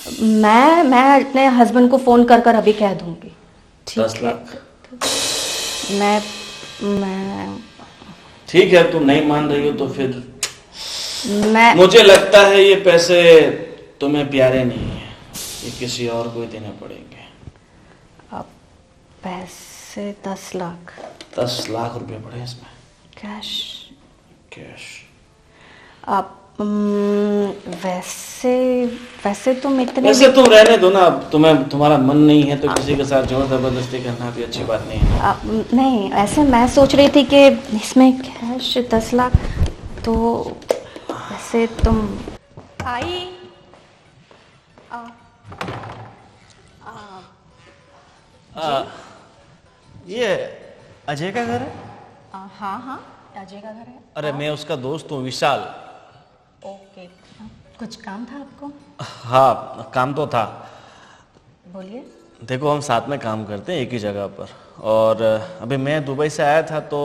मैं अपने हस्बैंड को फोन कर कर अभी कह दूंगी। 10 ठीक है। लाख मैं ठीक है, तुम नहीं मान रही हो तो फिर मैं मुझे लगता है ये पैसे तुम्हें प्यारे नहीं है, ये किसी और को ही देने पड़ेंगे। अब पैसे 10 लाख 10 लाख रुपए पड़े इसमें कैश। कैश। अब वैसे वैसे तुम इतने वैसे तुम रहने दो ना, अब तुम्हारा मन नहीं है तो किसी के साथ जोर जबरदस्ती करना भी अच्छी बात नहीं है। नहीं, ऐसे मैं सोच रही थी कि इसमें कैश 10 लाख तो वैसे तुम आई ये अजय का घर है? हाँ हाँ, अजय का घर है। अरे मैं उसका दोस्त हूँ, विशाल। ओके, कुछ काम था आपको? हाँ, काम तो था। बोलिए। देखो, हम साथ में काम करते हैं एक ही जगह पर, और अभी मैं दुबई से आया था तो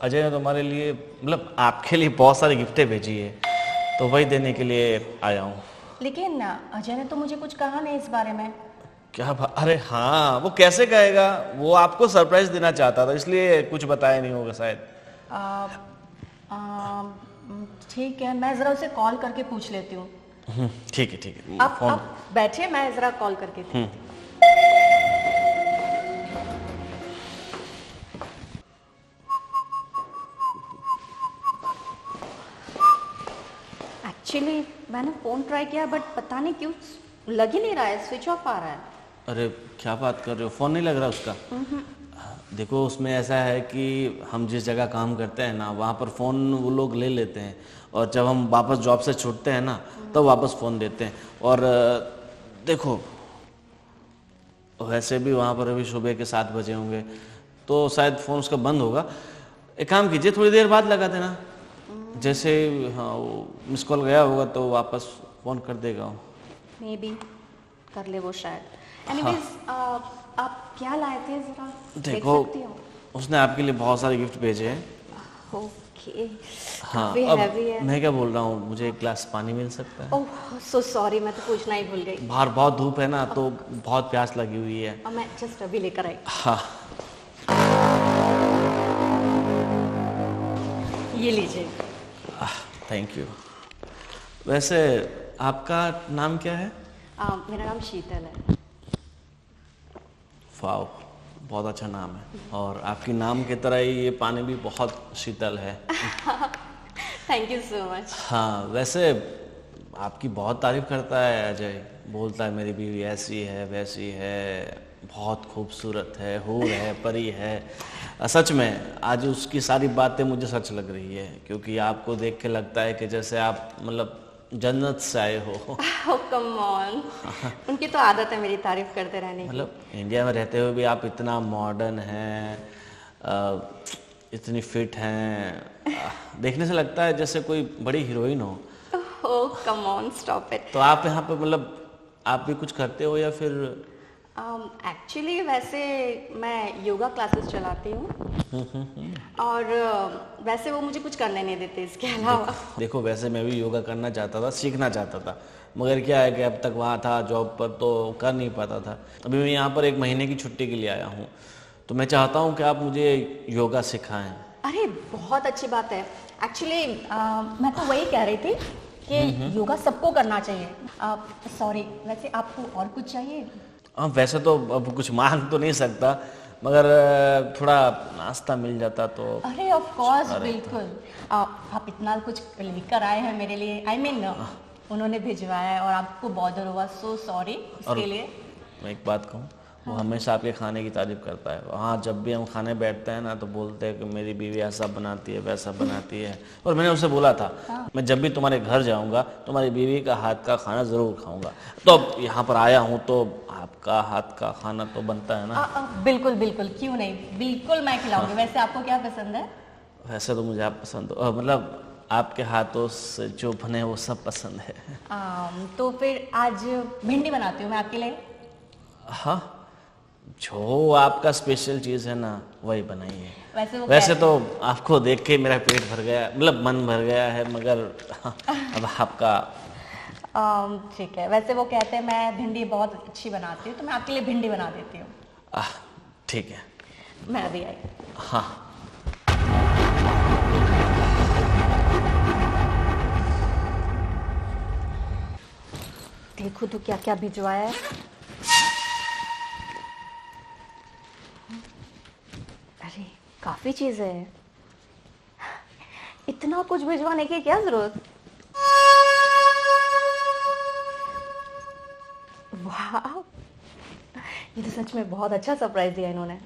अजय ने तुम्हारे लिए, मतलब आपके लिए बहुत सारी गिफ्टें भेजी है, तो वही देने के लिए आया हूँ। लेकिन अजय ने तो मुझे कुछ कहा नहीं इस बारे में। क्या अरे हाँ, वो कैसे कहेगा, वो आपको सरप्राइज देना चाहता था इसलिए कुछ बताया नहीं होगा शायद। ठीक है, मैं जरा उसे कॉल करके पूछ लेती हूँ। ठीक है ठीक है, आप बैठिए, मैं जरा कॉल करके देखती हूँ। एक्चुअली मैंने फोन ट्राई किया बट पता नहीं क्यों लग ही नहीं रहा है, स्विच ऑफ आ रहा है। अरे क्या बात कर रहे हो, फोन नहीं लग रहा उसका? देखो, उसमें ऐसा है कि हम जिस जगह काम करते हैं ना, वहाँ पर फ़ोन वो लोग ले लेते हैं, और जब हम वापस जॉब से छूटते हैं ना तो वापस फ़ोन देते हैं। और देखो, वैसे भी वहाँ पर अभी सुबह के 7 बजे होंगे तो शायद फ़ोन उसका बंद होगा। एक काम कीजिए, थोड़ी देर बाद लगा देना, जैसे हाँ वो मिस कॉल गया होगा तो वापस फ़ोन कर देगा। मे बी कर ले वो शायद। एनीवेज, आप क्या लाए थे जरा देखो, देख सकती हो? उसने आपके लिए बहुत सारे गिफ्ट भेजे हैं। ओके। हाँ, काफी अब हैवी है। मैं क्या बोल रहा हूँ, मुझे एक गिलास पानी मिल सकता है? ओह सो सॉरी, मैं तो पूछना ही भूल गई। बाहर बहुत धूप है ना, तो बहुत प्यास लगी हुई है। और मैं जस्ट अभी लेकर आई। हाँ, ये लीजिए। Thank you. वैसे आपका नाम क्या है? मेरा नाम शीतल है। वाओ, बहुत अच्छा नाम है, और आपकी नाम की तरह ही ये पानी भी बहुत शीतल है। Thank you so much. हाँ, वैसे आपकी बहुत तारीफ करता है अजय, बोलता है मेरी बीवी ऐसी है वैसी है, बहुत खूबसूरत है, हूर है, परी है। सच में आज उसकी सारी बातें मुझे सच लग रही है, क्योंकि आपको देख के लगता है कि जैसे आप मतलब जन्नत से आए हो। ओह कम ऑन, उनकी तो आदत है मेरी तारीफ करते रहने की। मतलब इंडिया में रहते हुए भी आप इतना मॉडर्न हैं, इतनी फिट हैं, देखने से लगता है जैसे कोई बड़ी हीरोइन हो। ओह कम ऑन, स्टॉप इट। तो आप यहाँ पे मतलब आप भी कुछ करते हो या फिर? एक्चुअली वैसे मैं योगा क्लासेस चलाती हूँ और वैसे वो मुझे कुछ करने नहीं देते इसके अलावा। देखो, वैसे मैं भी योगा करना चाहता था, सीखना चाहता था, मगर क्या है कि अब तक वहाँ था जॉब पर तो कर नहीं पाता था। अभी मैं यहाँ पर 1 महीने की छुट्टी के लिए आया हूँ, तो मैं चाहता हूँ कि आप मुझे योगा सिखाएं। अरे बहुत अच्छी बात है। एक्चुअली मैं तो वही कह रही थी कि योगा सबको करना चाहिए। सॉरी, वैसे आपको और कुछ चाहिए? हाँ, वैसे तो अब कुछ मांग तो नहीं सकता, मगर थोड़ा नाश्ता मिल जाता तो। अरे ऑफ कोर्स, बिल्कुल। आप इतना कुछ लेकर आए हैं मेरे लिए। आई मीन उन्होंने भिजवाया है और आपको बॉदर हुआ, सो सॉरी इसके लिए। मैं एक बात कहूँ, वो हमेशा आपके खाने की तारीफ करता है। हाँ, जब भी हम खाने बैठते हैं ना तो बोलते हैं कि मेरी बीवी ऐसा बनाती है वैसा बनाती है। और मैंने उसे बोला था, मैं जब भी तुम्हारे घर जाऊंगा तुम्हारी बीवी का हाथ का खाना ज़रूर खाऊंगा। तो अब यहाँ पर आया हूँ तो आपका हाथ का खाना तो बनता है ना। बिल्कुल बिल्कुल, क्यों नहीं, बिल्कुल मैं खिलाऊंगी। वैसे आपको क्या पसंद है? वैसे तो मुझे आप पसंद हो, मतलब आपके हाथों से जो बने वो सब पसंद है। तो फिर आज भिंडी बनाती हूँ मैं आपके लिए। हाँ, जो आपका स्पेशल चीज़ है ना वही बनाइए। वैसे तो आपको देख के मेरा पेट भर गया, मतलब मन भर गया है, मगर अब आपका ठीक है, वैसे वो कहते हैं मैं भिंडी बहुत अच्छी बनाती हूँ, तो मैं आपके लिए भिंडी बना देती हूँ। ठीक है। मैं अभी आई। हाँ। देखो तो क्या क्या भिजवाया है। अरे काफी चीजें हैं, इतना कुछ भिजवाने की क्या जरूरत। वाह, ये तो सच में बहुत अच्छा सरप्राइज दिया इन्होंने।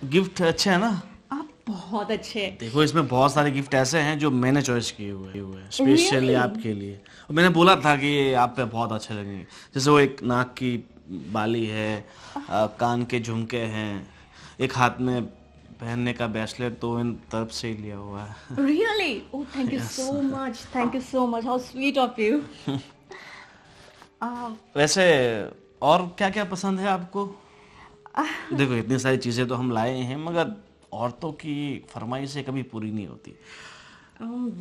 गिफ्ट अच्छे है ना? आप बहुत अच्छे हैं। देखो इसमें बहुत सारे गिफ्ट ऐसे हैं जो मैंने चॉइस किए हुए हैं स्पेशली Really? आपके लिए। और मैंने बोला था कि ये आप पे बहुत अच्छे लगेंगे। जैसे वो एक नाक की बाली है, कान के झुमके हैं, एक हाथ में पहनने का ब्रेसलेट तो इन तरफ से ही लिया हुआ है। Really? Oh, thank you so much. Thank you so much. How sweet of you. वैसे और क्या क्या पसंद है आपको? देखो इतनी सारी चीजें तो हम लाए हैं, मगर औरतों की फरमाइशें कभी पूरी नहीं होती।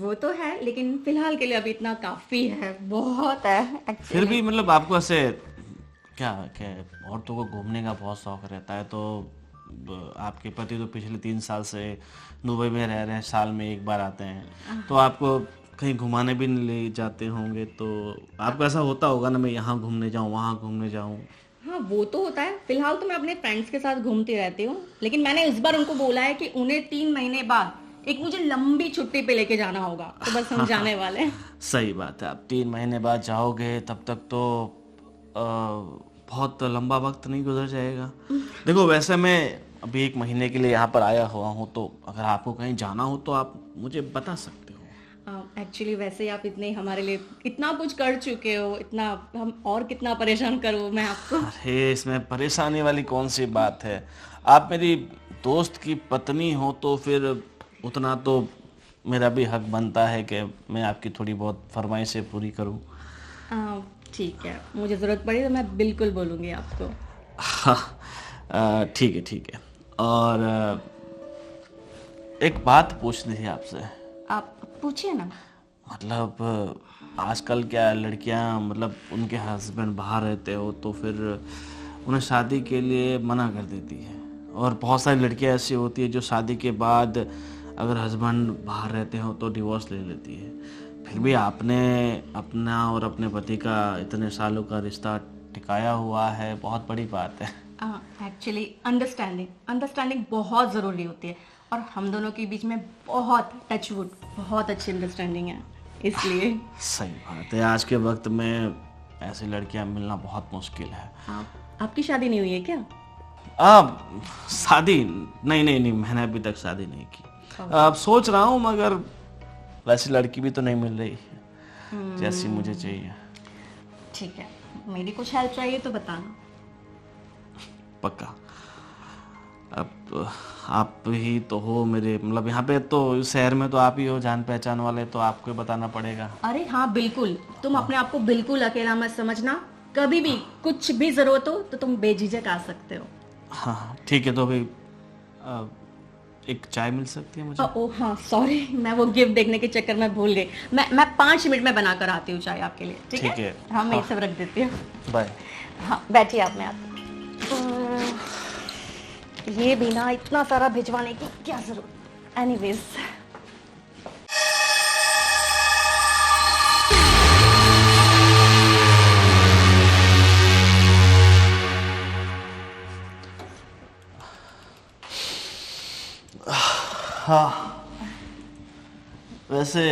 वो तो है, लेकिन फिलहाल के लिए अभी इतना काफी है, बहुत है actually. फिर भी मतलब आपको ऐसे क्या औरतों को घूमने का बहुत शौक रहता है, तो आपके पति तो पिछले 3 साल से दुबई में रह रहे हैं, साल में एक बार आते हैं, तो आपको कहीं घुमाने भी नहीं ले जाते होंगे, तो आपको ऐसा होता होगा ना मैं यहाँ घूमने जाऊँ वहाँ घूमने जाऊँ। हाँ वो तो होता है। फिलहाल तो मैं अपने फ्रेंड्स के साथ घूमती रहती हूँ, लेकिन मैंने इस बार उनको बोला है कि उन्हें 3 महीने बाद एक मुझे लंबी छुट्टी पे लेके जाना होगा, तो बस हम जाने वाले हैं। सही बात है, आप 3 महीने बाद जाओगे तब तक तो बहुत लंबा वक्त नहीं गुजर जाएगा। देखो वैसे मैं अभी 1 महीने के लिए यहाँ पर आया हुआ हूँ, तो अगर आपको कहीं जाना हो तो आप मुझे बता सकते हो। एक्चुअली वैसे ही आप इतने हमारे लिए इतना कुछ कर चुके हो, इतना हम और कितना परेशान करूँ मैं आपको। अरे इसमें परेशानी वाली कौन सी बात है, आप मेरी दोस्त की पत्नी हो तो फिर उतना तो मेरा भी हक बनता है कि मैं आपकी थोड़ी बहुत फरमाइशें पूरी करूं। ठीक है, मुझे ज़रूरत पड़ी तो मैं बिल्कुल बोलूँगी आपको। हाँ ठीक है। और एक बात पूछनी थी आपसे। आप पूछिए ना। मतलब आजकल क्या लड़कियां, मतलब उनके हस्बैंड बाहर रहते हो तो फिर उन्हें शादी के लिए मना कर देती है, और बहुत सारी लड़कियां ऐसी होती है जो शादी के बाद अगर हस्बैंड बाहर रहते हो तो डिवोर्स ले लेती है। फिर भी आपने अपना और अपने पति का इतने सालों का रिश्ता टिकाया हुआ है, बहुत बड़ी बात है। एक्चुअली अंडरस्टैंडिंग बहुत ज़रूरी होती है, और हम दोनों के बीच में बहुत टचवुड बहुत अच्छी अंडरस्टैंडिंग है, इसलिए। सही बात है, आज के वक्त में ऐसी लड़कियां मिलना बहुत मुश्किल है। आपकी शादी नहीं हुई है क्या? शादी नहीं, मैंने अभी तक शादी नहीं की। सोच रहा हूँ, मगर वैसी लड़की भी तो नहीं मिल रही है जैसी मुझे चाहिए। ठीक है, मेरी कुछ हेल्प चाहिए तो बताना। पक्का। अब आप ही तो हो मेरे, मतलब यहाँ पे तो इस शहर में तो आप ही हो जान पहचान वाले, तो आपको ही बताना पड़ेगा। अरे हाँ बिल्कुल, तुम अपने आप को बिल्कुल अकेला मत समझना, कभी भी कुछ भी जरूरत हो तो तुम बेझिझक आ सकते हो। हाँ ठीक है, तो अभी एक चाय मिल सकती है मुझे? ओह हाँ सॉरी, मैं वो गिफ्ट देखने के चक्कर में भूल गई। मैं 5 मिनट में बना कर आती हूँ चाय आपके लिए। ठीक है? हाँ मैं ये सब रख देती हूँ। बाय। हाँ बैठिए आप, मैं आती हूँ। ये बिना इतना सारा भिजवाने की क्या जरूरत। एनीवेज हाँ, वैसे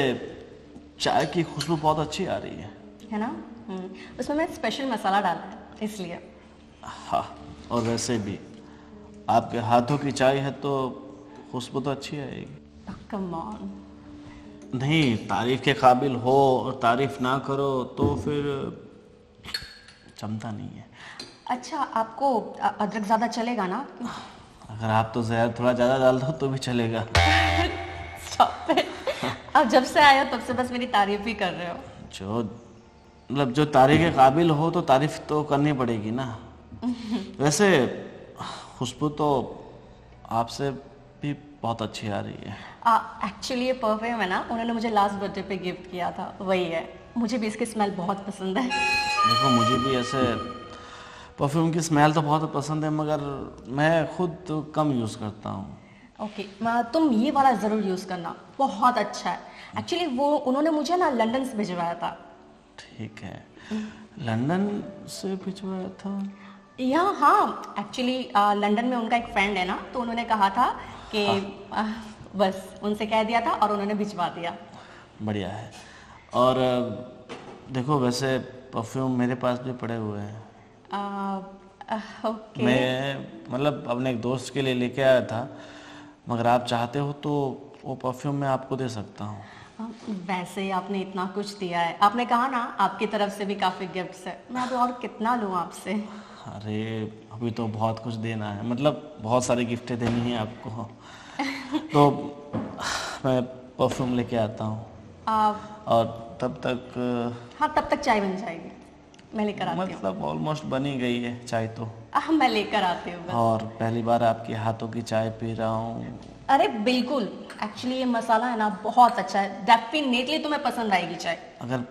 चाय की खुशबू बहुत अच्छी आ रही है ना? उसमें मैं स्पेशल मसाला डाला है इसलिए। हाँ, और वैसे भी आपके हाथों की चाय है तो खुशबू तो अच्छी आएगी। Come on. नहीं, तारीफ के काबिल हो और तारीफ ना करो तो फिर जमता नहीं है। अच्छा आपको अदरक ज्यादा चलेगा ना? अगर आप तो जहर थोड़ा ज़्यादा डाल दो तो भी चलेगा। Stop it. अब जब से आया तब से बस मेरी तारीफ ही कर रहे हो। जो तारीफ के काबिल हो तो तारीफ तो करनी पड़ेगी ना। वैसे खुशबू तो आपसे भी बहुत अच्छी आ रही है। एक्चुअली ये परफ्यूम है ना, उन्होंने मुझे लास्ट बर्थडे पे गिफ्ट किया था, वही है। मुझे भी इसकी स्मेल बहुत पसंद है। देखो मुझे भी ऐसे परफ्यूम की स्मेल तो बहुत पसंद है, मगर मैं खुद तो कम यूज़ करता हूँ। ओके, तुम ये वाला ज़रूर यूज़ करना, बहुत अच्छा है। एक्चुअली वो उन्होंने मुझे ना लंदन से भिजवाया था। ठीक है, लंदन से भिजवाया था? या हाँ, एक्चुअली लंदन में उनका एक फ्रेंड है ना, तो उन्होंने कहा था कि बस उनसे कह दिया था और उन्होंने भिजवा दिया। बढ़िया है। और देखो वैसे परफ्यूम मेरे पास भी पड़े हुए हैं। ओके। मैं मतलब अपने एक दोस्त के लिए लेके आया था, मगर आप चाहते हो तो वो परफ्यूम मैं आपको दे सकता हूँ। वैसे आपने इतना कुछ दिया है, आपने कहा ना आपकी तरफ से भी काफ़ी गिफ्ट्स है, मैं अभी और कितना लूँ आपसे। अरे अभी तो बहुत कुछ देना है, मतलब बहुत सारी गिफ्टें देनी है आपको। तो मैं परफ्यूम लेके आता हूँ और तब तक हाँ, तब तक चाय बन जाएगी, मैं लेकर आती हूँ। मतलब ऑलमोस्ट बन ही गई है चाय तो। मैं लेकर आती हूँ बस। और पहली बार आपके हाथों की चाय पी रहा हूँ। अरे बिल्कुल, एक्चुअली ये मसाला है ना बहुत अच्छा है, डेफिनेटली तुम्हें पसंद आएगी चाय। अगर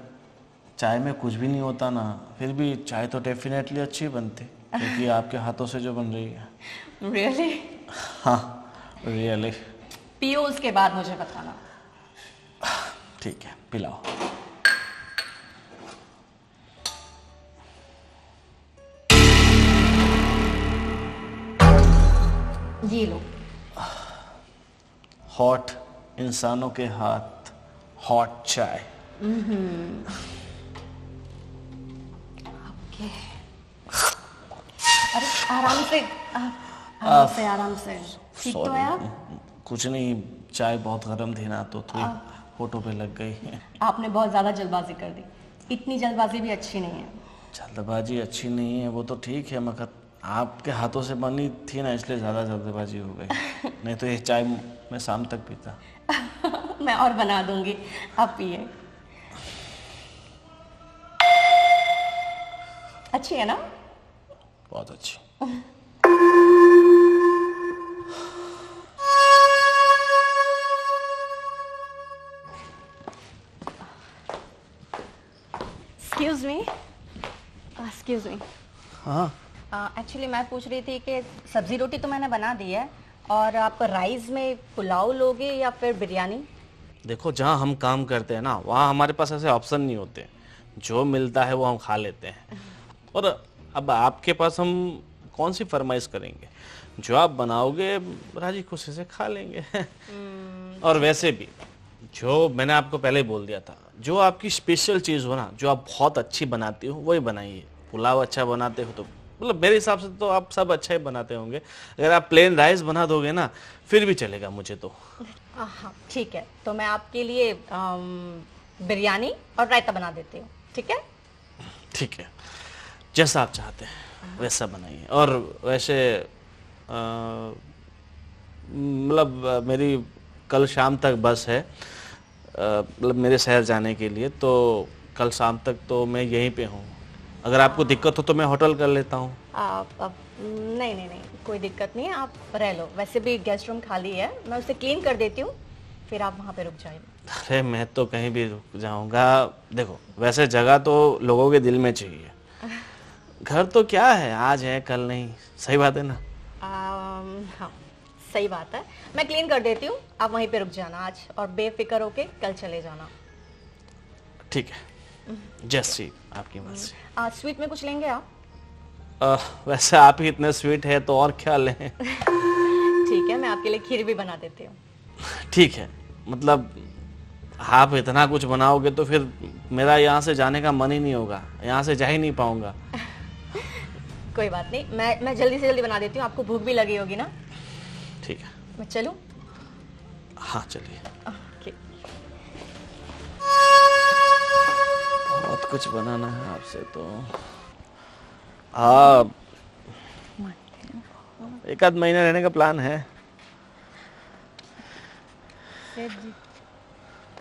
चाय में कुछ भी नहीं होता ना, फिर भी चाय तो डेफिनेटली अच्छी बनती, क्योंकि आपके हाथों से जो बन रही है। रियली? हाँ रियली। पियो उसके बाद मुझे बताना। ठीक है, पिलाओ। ये लो। हॉट इंसानों के हाथ, हॉट चाय। ओके। अरे आराम से, आराम से, आराम से। ठीक तो है आप? कुछ नहीं, चाय बहुत गर्म थी ना, तो थोड़ी फोटो पे लग गई है। आपने बहुत ज़्यादा जल्दबाजी कर दी, इतनी जल्दबाजी भी अच्छी नहीं है। जल्दबाजी अच्छी नहीं है वो तो ठीक है, मगर आपके हाथों से बनी थी ना, इसलिए ज़्यादा जल्दबाजी हो गई। नहीं तो ये चाय मैं शाम तक पीता। मैं और बना दूंगी, आप पिए। अच्छी है ना? बहुत अच्छी। Excuse me, excuse me. हाँ एक्चुअली मैं पूछ रही थी कि सब्जी रोटी तो मैंने बना दी है, और आप राइस में पुलाव लोगे या फिर बिरयानी? देखो, जहाँ हम काम करते हैं ना, वहाँ हमारे पास ऐसे ऑप्शन नहीं होते, जो मिलता है वो हम खा लेते हैं। और अब आपके पास हम कौन सी फरमाइश करेंगे, जो आप बनाओगे राजी खुशी से खा लेंगे। और वैसे भी जो मैंने आपको पहले ही बोल दिया था, जो आपकी स्पेशल चीज़ हो ना, जो आप बहुत अच्छी बनाती हो वही बनाइए। पुलाव अच्छा बनाते हो तो मतलब मेरे हिसाब से तो आप सब अच्छा ही बनाते होंगे। अगर आप प्लेन राइस बना दोगे ना, फिर भी चलेगा मुझे तो। हाँ ठीक है, तो मैं आपके लिए बिरयानी और रायता बना देती हूँ, ठीक है? ठीक है, जैसा आप चाहते हैं वैसा बनाइए। और वैसे मतलब मेरी कल शाम तक बस है, मतलब मेरे शहर जाने के लिए, तो कल शाम तक तो मैं यहीं पे हूँ। अगर आपको दिक्कत हो तो मैं होटल कर लेता हूँ। नहीं नहीं नहीं, कोई दिक्कत नहीं है, आप रह लो। वैसे भी गेस्ट रूम खाली है, मैं उसे क्लीन कर देती हूँ, फिर आप वहाँ पे रुक जाइए। अरे मैं तो कहीं भी रुक जाऊँगा। देखो वैसे जगह तो लोगों के दिल में चाहिए, घर तो क्या है, आज है कल नहीं। सही बात है ना? हाँ सही बात है, मैं क्लीन कर देती हूँ, आप वहीं पे रुक जाना आज, और बेफिक्र होके कल चले जाना। ठीक है, जैसी आपकी मर्जी। स्वीट में कुछ लेंगे आप? वैसे आप ही इतने स्वीट है तो और क्या लें। ठीक है, मैं आपके लिए खीर भी बना देती हूँ। ठीक है, मतलब आप इतना कुछ बनाओगे तो फिर मेरा यहाँ से जाने का मन ही नहीं होगा, यहाँ से जा ही नहीं पाऊंगा। कोई बात नहीं, मैं जल्दी से जल्दी बना देती हूँ, आपको भूख भी लगी होगी ना? ठीक है, मैं चलूँ? हाँ चलिए। ओके। बहुत कुछ बनाना है आपसे तो। हाँ, एक आध महीना रहने का प्लान है।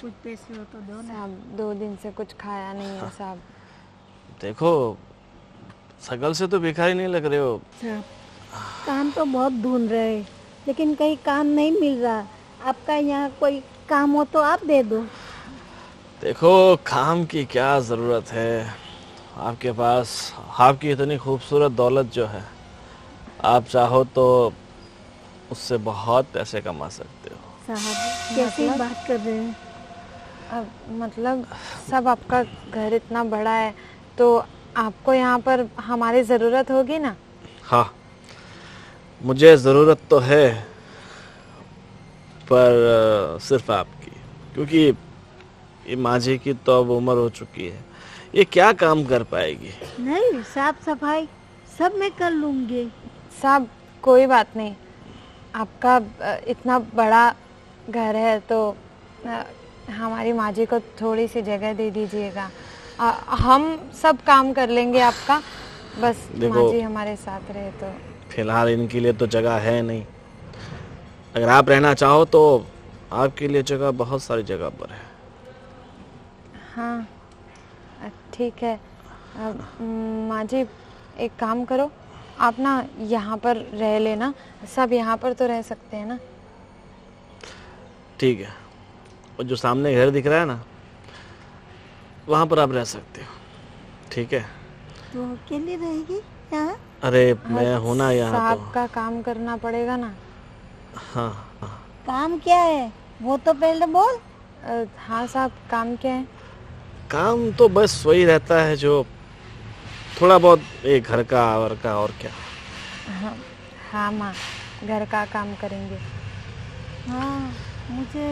कुछ पैसे हो तो दो ना। साहब 2 दिन से कुछ खाया नहीं है साहब। देखो शकल से तो भिखारी नहीं लग रहे हो। साहब काम तो बहुत ढूंढ रहे हैं, लेकिन कहीं काम नहीं मिल रहा। आपका यहाँ कोई काम हो तो आप दे दो। देखो काम की क्या ज़रूरत है, आपके पास आपकी इतनी खूबसूरत दौलत जो है, आप चाहो तो उससे बहुत पैसे कमा सकते हो। साहब कैसी बात कर रहे हैं? अब मतलब सब आपका घर इतना बड़ा है तो आपको यहाँ पर हमारी ज़रूरत होगी ना। हाँ, मुझे ज़रूरत तो है, पर सिर्फ आपकी, क्योंकि ये माँ जी की तो अब उम्र हो चुकी है, ये क्या काम कर पाएगी। नहीं, साफ सफाई सब मैं कर लूंगी। साहब कोई बात नहीं, आपका इतना बड़ा घर है तो हमारी माँ जी को थोड़ी सी जगह दे दीजिएगा। हम सब काम कर लेंगे आपका, बस माँ जी हमारे साथ रहे तो। फिलहाल इनके लिए तो जगह है नहीं, अगर आप रहना चाहो तो आपके लिए जगह बहुत सारी जगह पर है। हाँ ठीक है। माँ जी एक काम करो, आप ना यहाँ पर रह लेना, सब यहाँ पर तो रह सकते हैं ना। ठीक है, और जो सामने घर दिख रहा है ना, वहाँ पर आप रह सकते हो, ठीक है। तो अकेली रहेगी यहाँ? अरे मैं हूं ना यहाँ साहब तो। का काम करना पड़ेगा ना। हाँ हाँ, काम क्या है वो तो पहले बोल। हाँ साहब काम क्या है? काम तो बस वही रहता है जो थोड़ा बहुत, एक घर का और क्या। हाँ माँ, घर का काम करेंगे। हाँ, मुझे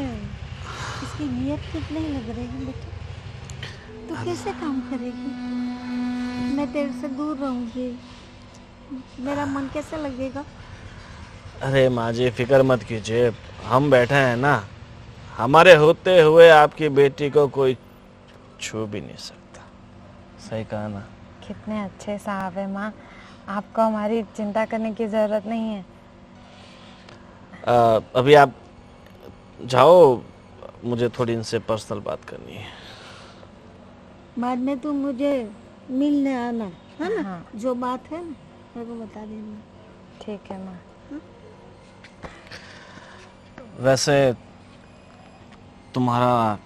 इसकी नीयत ठीक नहीं लग रही है बेटा। तो कैसे काम करेगी? मैं तेरे से दूर रहूंगी, मेरा मन कैसे लगेगा? अरे माँ जी फिक्र मत कीजिए, हम बैठे हैं ना, हमारे होते हुए आपकी बेटी को कोई छू भी नहीं सकता। सही कहा ना? कितने अच्छे साहब है माँ, आपको हमारी चिंता करने की ज़रूरत नहीं है। अभी आप जाओ, मुझे थोड़ी इनसे पर्सनल बात करनी है। बाद में तू मुझे मिलने आना, है ना? हाँ। जो बात है ना मेरे को बता देना। ठीक है माँ। वैसे तुम्हारा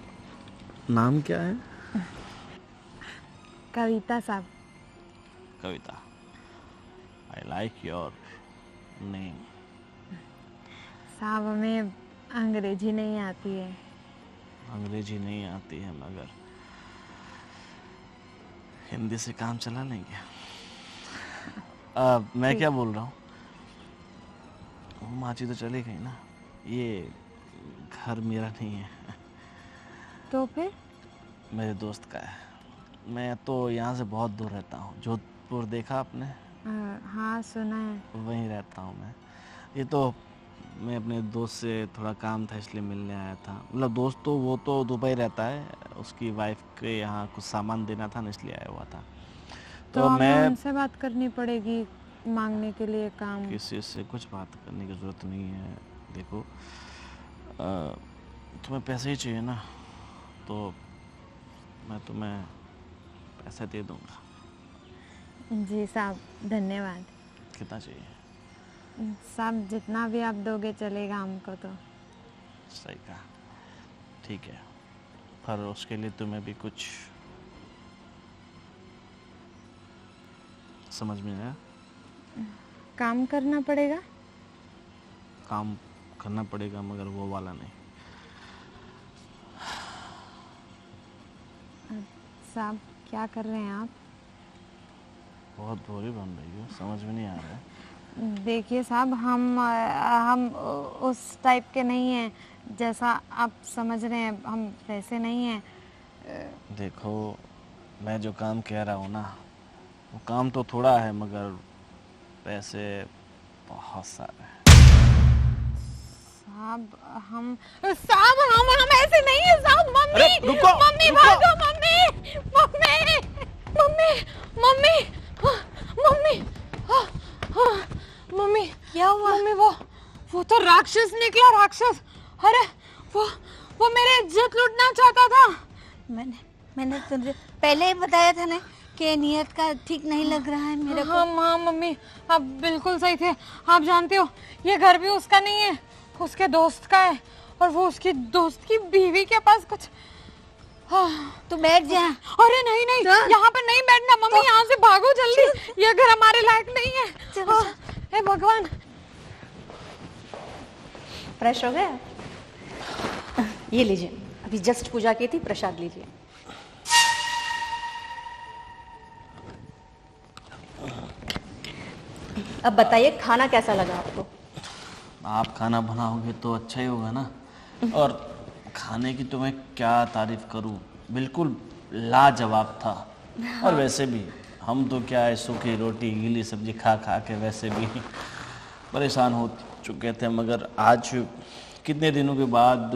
नाम क्या है? कविता साहब। कविता, आई लाइक योर नेम। साहब हमें अंग्रेजी नहीं आती है। अंग्रेजी नहीं आती है मगर हिंदी से काम चला लेंगे। मैं क्या बोल रहा हूँ, माची तो चली गई ना, ये घर मेरा नहीं है, तो फिर? मेरे दोस्त का है। मैं तो यहाँ से बहुत दूर रहता हूँ, जोधपुर देखा आपने? हाँ सुना है। वहीं रहता हूँ मैं। ये तो मैं अपने दोस्त से थोड़ा काम था इसलिए मिलने आया था। मतलब दोस्त तो वो तो दुबई रहता है, उसकी वाइफ के यहाँ कुछ सामान देना था ना, इसलिए आया हुआ था। तो हमें उनसे बात करनी पड़ेगी मांगने के लिए काम। किसी से कुछ बात करने की ज़रूरत नहीं है। देखो तुम्हें पैसे ही चाहिए ना, तो मैं तुम्हें पैसे दे दूँगा। जी साहब धन्यवाद। कितना चाहिए? साहब जितना भी आप दोगे चलेगा हमको तो। सही कहा, ठीक है, पर उसके लिए तुम्हें भी कुछ समझ में आया? काम करना पड़ेगा। काम करना पड़ेगा मगर वो वाला नहीं। साहब क्या कर रहे हैं आप? बहुत भोरी बन रही हो, समझ में नहीं आ रहा है। देखिए साहब हम उस टाइप के नहीं हैं, जैसा आप समझ रहे हैं हम वैसे नहीं हैं। देखो मैं जो काम कह रहा हूँ ना, वो काम तो थोड़ा है मगर पैसे बहुत सारे हैं। साहब हम ऐसे नहीं है साहब। मम्मी, अरे रुको, मम्मी रुको। भागो, mummy mummy mummy mummy mummy mummy क्या हुआ? मम्मी वो तो राक्षस निकला, राक्षस। अरे वो मेरे इज्जत लूटना चाहता था। मैंने तुझे पहले ही बताया था ना के नियत का ठीक नहीं लग रहा है मेरे को। हाँ मम्मी, आप बिल्कुल सही थे। आप जानते हो ये घर भी उसका नहीं है, उसके दोस्त का है, और वो उसकी दोस्त की बीवी के पास कुछ। तू बैठ जा। अरे नहीं नहीं, यहाँ पर नहीं बैठना मम्मी, यहाँ से भागो जल्दी, ये घर हमारे लायक नहीं है। हे भगवान। फ्रेश हो गए? ये लीजिए, अभी जस्ट पूजा की थी, प्रसाद लीजिए। अब बताइए खाना कैसा लगा आपको? आप खाना बनाओगे तो अच्छा ही होगा ना। और खाने की तो मैं क्या तारीफ करूं, बिल्कुल लाजवाब था। और वैसे भी हम तो क्या है, सूखी रोटी गीली सब्जी खा खा के वैसे भी परेशान हो चुके थे, मगर आज कितने दिनों के बाद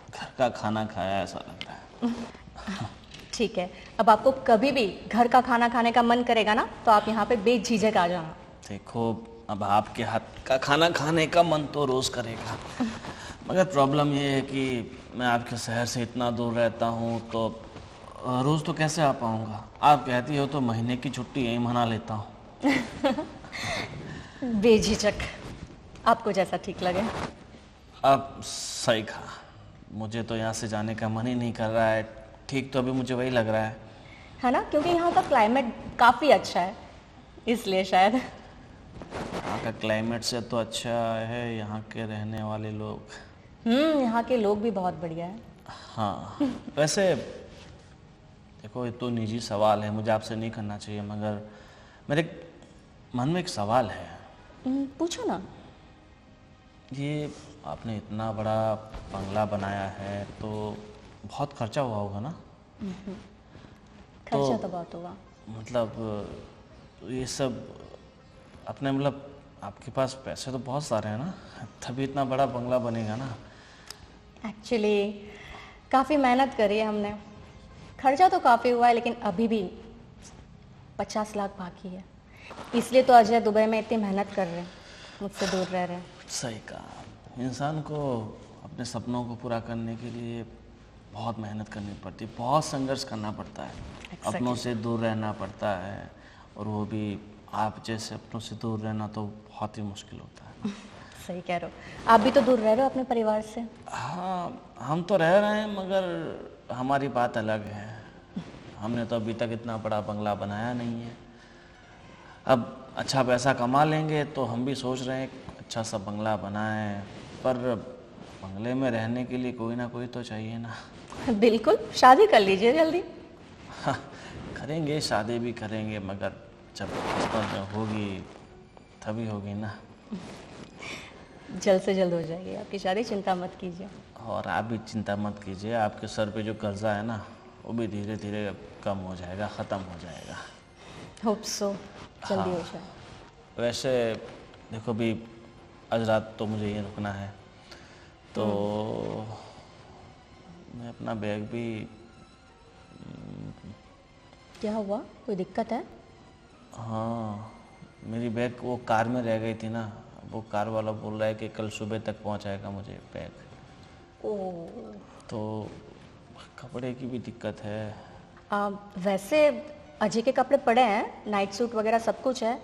घर का खाना खाया ऐसा लग रहा है। ठीक है, अब आपको कभी भी घर का खाना खाने का मन करेगा ना, तो आप यहाँ पे बेझिझक आ जाना। देखो, अब आपके हाथ का खाना खाने का मन तो रोज़ करेगा, मगर प्रॉब्लम ये है कि मैं आपके शहर से इतना दूर रहता हूँ, तो रोज़ तो कैसे आ पाऊँगा। आप कहती हो तो महीने की छुट्टी यहीं मना लेता हूँ। बेझिझक, आपको जैसा ठीक लगे। अब सही कहा, मुझे तो यहाँ से जाने का मन ही नहीं कर रहा है। ठीक तो अभी मुझे वही लग रहा है ना, क्योंकि यहाँ का क्लाइमेट काफ़ी अच्छा है, इसलिए शायद। यहाँ का क्लाइमेट से तो अच्छा है यहाँ के रहने वाले लोग। यहाँ के लोग भी बहुत बढ़िया है। हाँ, वैसे देखो, ये तो निजी सवाल है, मुझे आपसे नहीं करना चाहिए, मगर मेरे मन में एक सवाल है। पूछो ना। ये आपने इतना बड़ा बंगला बनाया है तो बहुत खर्चा हुआ होगा ना? खर्चा तो बहुत होगा। मतलब ये सब अपने, मतलब आपके पास पैसे तो बहुत सारे हैं ना, तभी इतना बड़ा बंगला बनेगा ना। एक्चुअली काफ़ी मेहनत करी है हमने, खर्चा तो काफ़ी हुआ है, लेकिन अभी भी 50 लाख बाकी है। इसलिए तो अजय दुबई में इतनी मेहनत कर रहे हैं, मुझसे दूर रह रहे हैं। सही कहा, इंसान को अपने सपनों को पूरा करने के लिए बहुत मेहनत करनी पड़ती है, बहुत संघर्ष करना पड़ता है। अपनों से दूर रहना पड़ता है, और वो भी आप जैसे अपनों से दूर रहना तो बहुत ही मुश्किल होता है। सही कह रहे हो, आप भी तो दूर रह रहे हो अपने परिवार से। हाँ, हम तो रह रहे हैं, मगर हमारी बात अलग है। हमने तो अभी तक इतना बड़ा बंगला बनाया नहीं है। अब अच्छा पैसा कमा लेंगे तो हम भी सोच रहे हैं अच्छा सा बंगला बनाएं, पर बंगले में रहने के लिए कोई ना कोई तो चाहिए ना। बिल्कुल, शादी कर लीजिए जल्दी। हाँ, करेंगे, शादी भी करेंगे, मगर जब किस्मत में होगी तभी होगी ना। जल्द से जल्द हो जाएगी आपकी शादी, चिंता मत कीजिए। और आप भी चिंता मत कीजिए, आपके सर पे जो कर्जा है ना, वो भी धीरे धीरे कम हो जाएगा, ख़त्म हो जाएगा। होप सो जल्दी हो जाए। वैसे देखो, भी आज रात तो मुझे ये रुकना है, तो मैं अपना बैग भी। क्या हुआ, कोई दिक्कत है? हाँ, मेरी बैग वो कार में रह गई थी ना, वो कार वाला बोल रहा है कि कल सुबह तक पहुंचाएगा मुझे बैग। ओह, तो कपड़े की भी दिक्कत है। वैसे अजय के कपड़े पड़े हैं, नाइट सूट वगैरह सब कुछ है,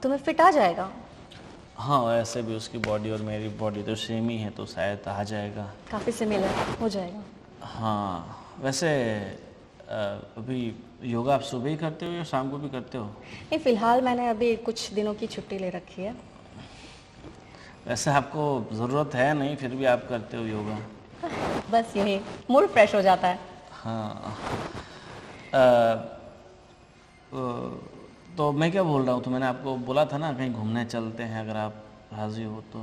तुम्हें फिट आ जाएगा। हाँ, वैसे भी उसकी बॉडी और मेरी बॉडी तो सेम ही है, तो शायद आ जाएगा। काफ़ी सिमिलर हो जाएगा। हाँ, वैसे अभी योगा आप सुबह ही करते हो या शाम को भी करते हो? नहीं, फिलहाल मैंने अभी कुछ दिनों की छुट्टी ले रखी है। वैसे आपको ज़रूरत है नहीं, फिर भी आप करते हो योगा? बस यही, मूड फ्रेश हो जाता है। हाँ। तो मैं क्या बोल रहा हूँ, तो मैंने आपको बोला था ना कहीं घूमने चलते हैं, अगर आप राज़ी हो तो।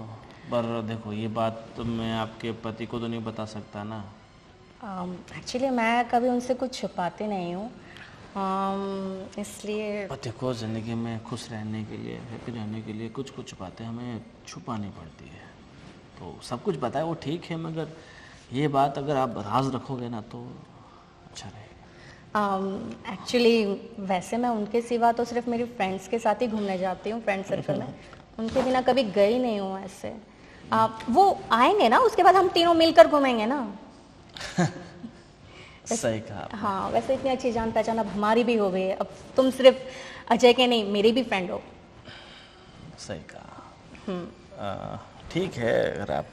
पर देखो, ये बात तो मैं आपके पति को तो नहीं बता सकता ना। एक्चुअली मैं कभी उनसे कुछ छुपाती नहीं हूँ, इसलिए। और देखो, ज़िंदगी में खुश रहने के लिए, हैप्पी रहने के लिए कुछ कुछ बातें हमें छुपानी पड़ती है। तो सब कुछ बताए वो ठीक है, मगर ये बात अगर आप राज रखोगे ना तो अच्छा रहेगा। एक्चुअली वैसे मैं उनके सिवा तो सिर्फ मेरी फ्रेंड्स के साथ ही घूमने जाती हूँ, फ्रेंड सर्कल में। उनके बिना कभी गई नहीं हूँ ऐसे। वो आएंगे ना, उसके बाद हम तीनों मिलकर घूमेंगे ना। सही कहा आपने। हाँ, वैसे इतनी अच्छी जान पहचान अब हमारी भी हो गई है। अब तुम सिर्फ अजय के नहीं, मेरी भी फ्रेंड हो। सही कहा। ठीक है, अगर आप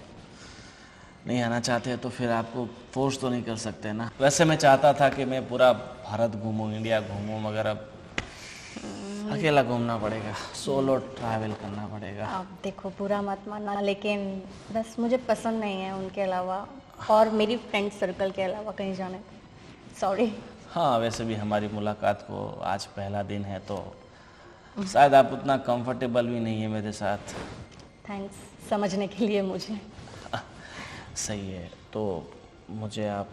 नहीं आना चाहते हैं तो फिर आपको फोर्स तो नहीं कर सकते ना। वैसे मैं चाहता था कि मैं पूरा भारत घूमूं, इंडिया घूमूं, मगर अब अकेला घूमना पड़ेगा, सोलो ट्रैवल करना पड़ेगा। अब देखो, बुरा मत मानना, लेकिन बस मुझे पसंद नहीं है उनके अलावा और मेरी फ्रेंड सर्कल के अलावा कहीं जाने। सॉरी। हाँ, वैसे भी हमारी मुलाकात को आज पहला दिन है तो शायद आप उतना कंफर्टेबल भी नहीं है मेरे साथ। थैंक्स समझने के लिए मुझे। सही है, तो मुझे आप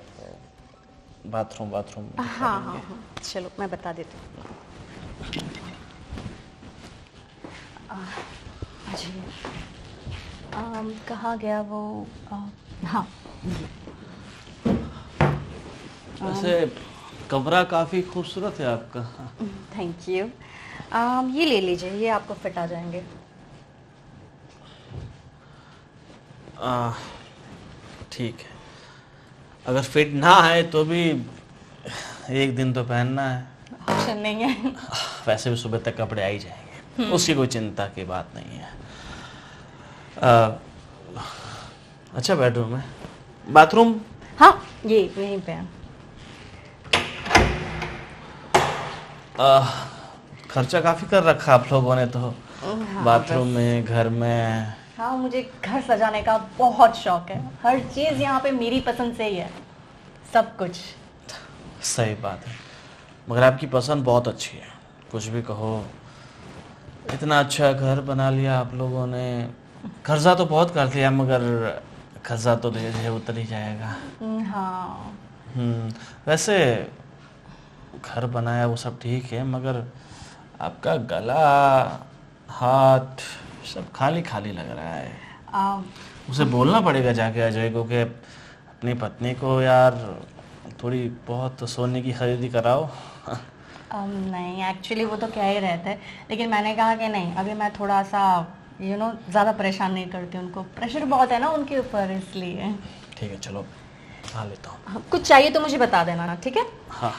बाथरूम हाँ हाँ हाँ, चलो मैं बता देती हूँ। जी, कहाँ गया वो? हाँ, वैसे कमरा काफ़ी खूबसूरत है आपका। Thank you. ये ले लीजिए, ये आपको फिट आ जाएंगे। ठीक है, अगर फिट ना है तो भी एक दिन तो पहनना है। ऑप्शन नहीं है। वैसे भी सुबह तक कपड़े आ ही जाएंगे, उसकी कोई चिंता की बात नहीं है। अच्छा बेडरूम है, बाथरूम? हाँ, ये यहीं पे है। खर्चा काफ़ी कर रखा आप लोगों ने तो। हाँ, बाथरूम में, घर में। हाँ, मुझे घर सजाने का बहुत शौक है। हर चीज़ यहाँ पे मेरी पसंद से ही है, सब कुछ। सही बात है, मगर आपकी पसंद बहुत अच्छी है, कुछ भी कहो। इतना अच्छा घर बना लिया आप लोगों ने, कर्जा तो बहुत कर लिया, मगर कर्जा तो धीरे धीरे उतर ही जाएगा। हाँ, वैसे घर बनाया वो सब ठीक है, मगर आपका गला, हाथ सब खाली खाली लग रहा है। उसे बोलना पड़ेगा जाके अजय को कि अपनी पत्नी को यार थोड़ी बहुत सोने की खरीदी कराओ। नहीं, एक्चुअली वो तो क्या ही रहता है, लेकिन मैंने कहा कि नहीं, अभी मैं थोड़ा सा ज़्यादा परेशान नहीं करती उनको। प्रेशर बहुत है ना उनके ऊपर, इसलिए। ठीक है, चलो खा लेता हूँ। कुछ चाहिए तो मुझे बता देना ना, ठीक है? हाँ।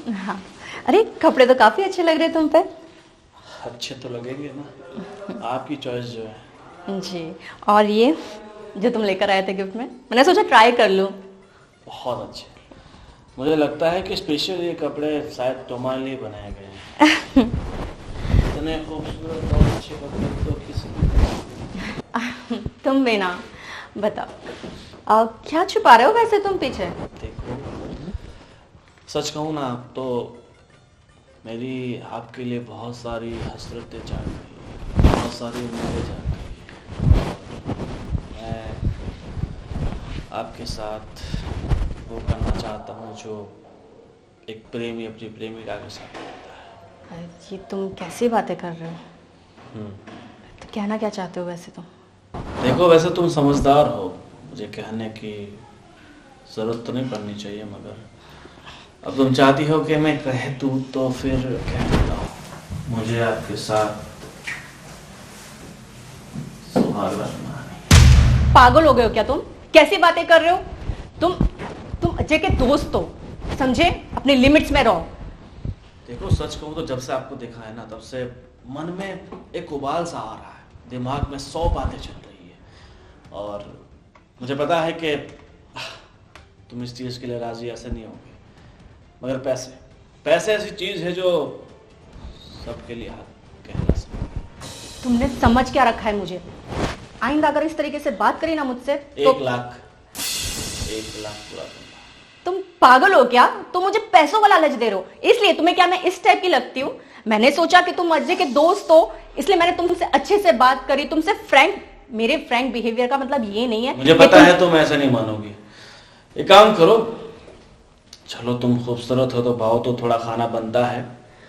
हाँ, अरे कपड़े तो काफ़ी अच्छे लग रहे हैं तुम पे। अच्छे तो लगेंगे ना, आपकी चॉइस जो है। जी, और ये जो तुम लेकर आए थे गिफ्ट में, मैंने सोचा ट्राई कर लूँ। बहुत अच्छे, मुझे लगता है कि स्पेशल ये कपड़े शायद तुम्हारे लिए बनाए गए हैं। इतने खूबसूरत और अच्छे कपड़े तो किसी ने। तुम भी ना, बताओ क्या छुपा रहे हो वैसे तुम पीछे? देखो, सच कहूँ ना तो मेरी आपके लिए बहुत सारी हसरतें जाग गई, बहुत सारी उम्मीदें जाग गई। मैं आपके साथ वो करना चाहता हूँ जो एक प्रेमी अपनी प्रेमिका के साथ करता है। ये तुम कैसी बातें कर रहे हो? तो कहना क्या चाहते हो वैसे तुम? देखो, वैसे तुम समझदार हो, मुझे कहने की ज़रूरत तो नहीं पड़नी चाहिए, मगर अब तुम चाहती हो कि मैं कह दूँ तो फिर कह देता हूँ। मुझे आपके साथ सुहाग रखना है। पागल हो गए हो क्या तुम? कैसी बातें कर रहे हो तुम अजय के दोस्त हो, समझे? अपने लिमिट्स में रहो। देखो, सच कहूँ तो जब से आपको देखा है ना, तब से मन में एक उबाल सा आ रहा है, दिमाग में 100 बातें चल रही है, और मुझे पता है कि तुम इस चीज़ के लिए राजी ऐसे नहीं होगी, मगर पैसे ऐसी चीज़ है जो सबके लिए कहना सकती। तुमने समझ क्या रखा है मुझे? आइंदा अगर इस तरीके से बात करी ना मुझसे तो 1 लाख पूरा दूंगा। तुम पागल हो क्या? तुम मुझे पैसों का लालच दे रहे हो, इसलिए तुम्हें क्या मैं इस टाइप की लगती हूँ? मैंने सोचा कि तुम अजय के दोस्त हो, इसलिए मैंने तुमसे अच्छे से बात करी, तुमसे मेरे फ्रैंक बिहेवियर का मतलब ये नहीं है। मुझे पता है तुम ऐसे नहीं मानोगी। एक काम करो, चलो तुम खूबसूरत हो तो भाव तो थोड़ा खाना बनता है,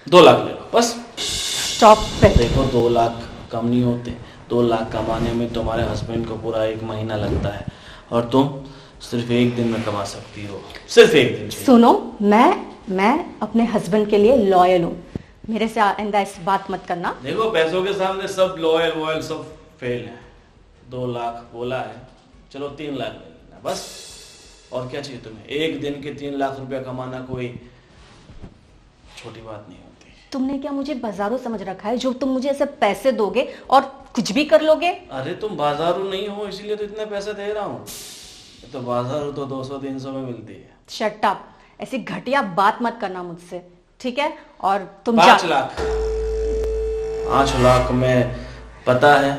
2 लाख ले लो बस। स्टॉप। देखो, 2 लाख कम नहीं होते। 2 लाख कमाने में तुम्हारे हस्बैंड को पूरा 1 महीना लगता है, और तुम सिर्फ 1 दिन में कमा सकती हो, सिर्फ 1 दिन। सुनो, मैं अपने हस्बैंड के लिए लॉयल हूँ, मेरे से आइंदा इस बात मत करना। देखो पैसों के सामने सब लॉयल वॉयल सब फेल है। 2 लाख बोला है, चलो 3 लाख ले लेना बस। और क्या चाहिए तुम्हें? एक दिन के 3 लाख रुपया कमाना कोई छोटी बात नहीं होती। तुमने क्या मुझे बाजारू समझ रखा है जो तुम मुझे ऐसे पैसे दोगे और कुछ भी कर लोगे? अरे तुम बाजारू नहीं हो इसीलिए तो इतने पैसे दे रहा हूँ। तो बाजारू तो 200-300 में मिलती है। शट अप, ऐसी घटिया बात मत करना मुझसे, ठीक है? और तुम 5 लाख 5 लाख में पता है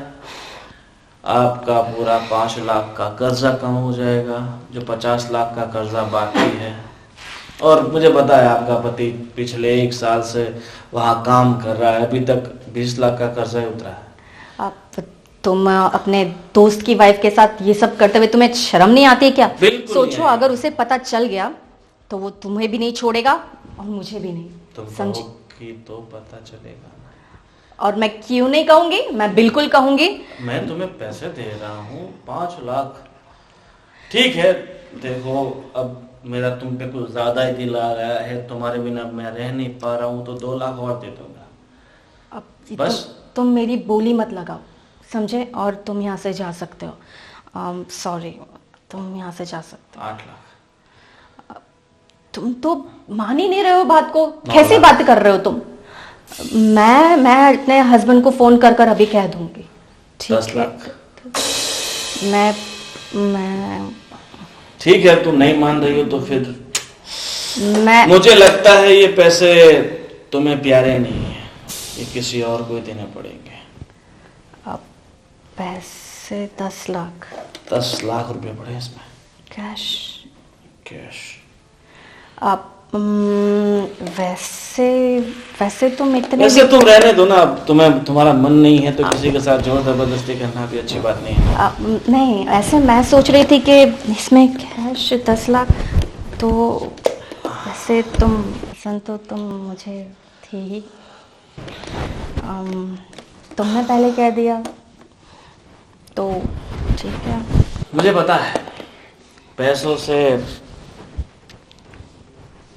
आपका पूरा 5 लाख का कर्जा कम हो जाएगा, जो 50 लाख का कर्जा बाकी है। और मुझे पता है आपका पति पिछले 1 साल से वहाँ काम कर रहा है, अभी तक 20 लाख का कर्जा ही उतरा है। अब तुम अपने दोस्त की वाइफ के साथ ये सब करते हुए तुम्हें शर्म नहीं आती है क्या? बिल्कुल सोचो नहीं। अगर उसे पता चल गया तो वो तुम्हें भी नहीं छोड़ेगा और मुझे भी नहीं, तुम समझी? कहोगी तो पता चलेगा ना। और मैं क्यों नहीं कहूंगी, मैं बिल्कुल कहूंगी। मैं तुम्हें पैसे दे रहा हूँ 5 लाख, ठीक है। देखो अब मेरा तुम पे कुछ ज्यादा ही दिल आ गया है, तुम्हारे बिना मैं रह नहीं पा रहा हूँ, तो 2 लाख और दे दूंगा अब बस। तुम मेरी बोली मत लगाओ, समझे? और तुम यहाँ से जा सकते हो। सॉरी, तुम यहाँ से जा सकते 8 लाख हो। तुम तो मान ही नहीं रहे हो बात को, कैसी बात कर रहे हो तुम? मैं अपने हस्बैंड को फोन कर कर अभी कह दूंगी, 10 ठीक है? लाख मैं ठीक है। तुम नहीं मान रही हो तो फिर मैं मुझे लगता है ये पैसे तुम्हें प्यारे नहीं है, ये किसी और को ही देने पड़ेंगे। अब पैसे 10 लाख 10 लाख रुपए पड़े इसमें कैश। कैश। अब वैसे तुम इतने वैसे तुम रहने दो ना, अब तुम्हारा मन नहीं है तो किसी के साथ जोर जबरदस्ती करना भी अच्छी बात नहीं है। नहीं, ऐसे मैं सोच रही थी कि इसमें कैश 10 लाख तो वैसे तुम पसंद तो तुम मुझे थी ही। तुमने पहले कह दिया तो ठीक है। मुझे पता है पैसों से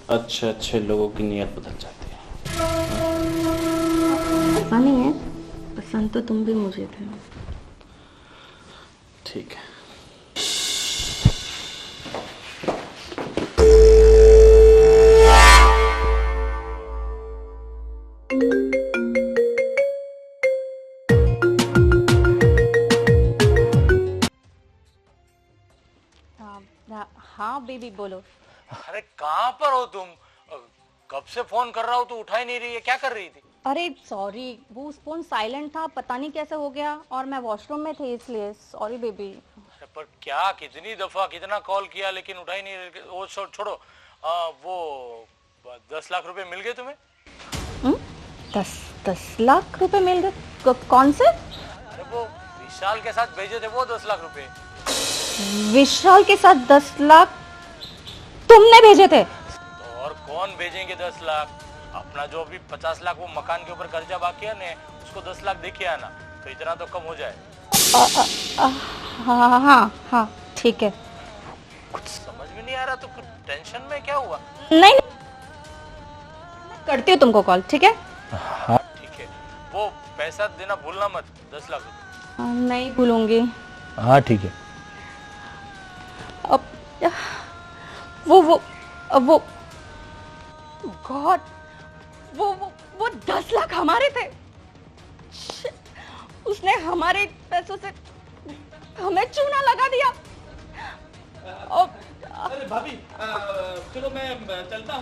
अच्छे अच्छे लोगों की नीयत बदल जाती है। ऐसा नहीं है, पसंद तो तुम भी मुझे थे। ठीक है। हाँ बेबी बोलो। अरे कहाँ पर हो तुम? कब से फोन कर रहा हूँ तो उठा ही नहीं रही है, क्या कर रही थी? अरे सॉरी, वो फोन साइलेंट था, पता नहीं कैसे हो गया, और मैं वॉशरूम में थी इसलिए। Sorry baby. अरे पर क्या, कितनी दफा कितना कॉल किया लेकिन उठा ही नहीं रही। वो छोड़ो, वो 10 लाख रुपए मिल गए तुम्हें? 10 लाख रुपए मिल गए? कौन से? अरे वो विशाल के साथ भेजे थे वो 10 लाख रुपए। विशाल के साथ 10 लाख तुमने भेजे थे? तो और कौन भेजेंगे 10 लाख? अपना जो अभी 50 लाख वो मकान के ऊपर कर्जा बाकी है ना, उसको 10 लाख देके आना, तो इतना तो कम हो जाए। हाँ हाँ हाँ ठीक है। कुछ समझ में नहीं आ रहा तो कुछ टेंशन में क्या हुआ? नहीं, करती हूँ तुमको कॉल, ठीक है? ठीक है, वो पैसा देना भूलना मत, 10 लाख रुपए। नहीं भूलूंगी। हाँ ठीक है। अब वो गॉड, वो 10 लाख हमारे थे। Shit, उसने हमारे पैसों से हमें चूना लगा दिया। अरे भाभी, चलो मैं चलता हूँ।